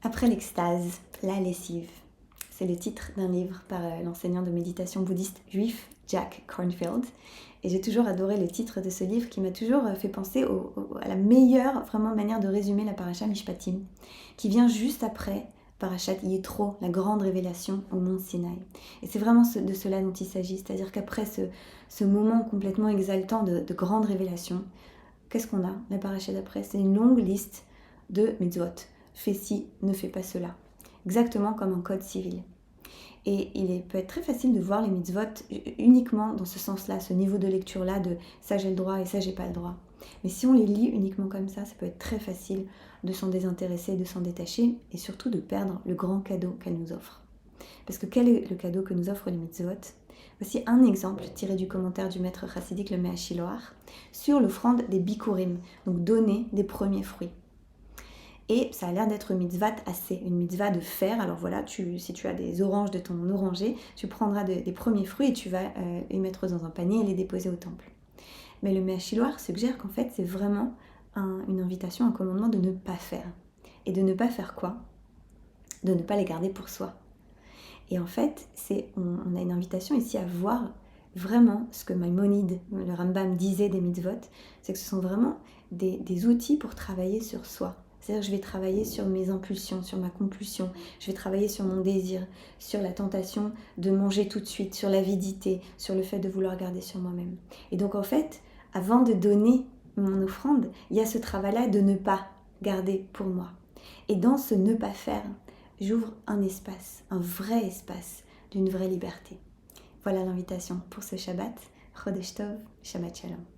Après l'extase, la lessive. C'est le titre d'un livre par l'enseignant de méditation bouddhiste juif Jack Kornfield. Et j'ai toujours adoré le titre de ce livre qui m'a toujours fait penser à la meilleure vraiment manière de résumer la Parashat Mishpatim, qui vient juste après Parashat Yitro, la grande révélation au mont Sinaï. Et c'est vraiment de cela dont il s'agit, c'est-à-dire qu'après ce moment complètement exaltant de grande révélation, qu'est-ce qu'on a? La Parashat d'après, c'est une longue liste de mitzvot. Fais ci, ne fais pas cela. Exactement comme un code civil. Et peut être très facile de voir les mitzvot uniquement dans ce sens-là, ce niveau de lecture-là de ça j'ai le droit et ça j'ai pas le droit. Mais si on les lit uniquement comme ça peut être très facile de s'en désintéresser, de s'en détacher et surtout de perdre le grand cadeau qu'elle nous offre. Parce que quel est le cadeau que nous offrent les mitzvot? Voici un exemple tiré du commentaire du maître chassidique le Mea Shiloach sur l'offrande des bikurim, donc donner des premiers fruits. Et ça a l'air d'être une mitzvah assez, une mitzvah de faire. Alors voilà, si tu as des oranges de ton oranger, tu prendras des premiers fruits et tu vas les mettre dans un panier et les déposer au temple. Mais le Mea Shiloach suggère qu'en fait, c'est vraiment une invitation, un commandement de ne pas faire. Et de ne pas faire quoi? De ne pas les garder pour soi. Et en fait, on a une invitation ici à voir vraiment ce que Maïmonide, le Rambam, disait des mitzvot, c'est que ce sont vraiment des outils pour travailler sur soi. C'est-à-dire que je vais travailler sur mes impulsions, sur ma compulsion, je vais travailler sur mon désir, sur la tentation de manger tout de suite, sur l'avidité, sur le fait de vouloir garder sur moi-même. Et donc en fait, avant de donner mon offrande, il y a ce travail-là de ne pas garder pour moi. Et dans ce ne pas faire, j'ouvre un espace, un vrai espace d'une vraie liberté. Voilà l'invitation pour ce Shabbat. Chodesh Tov, Shabbat Shalom.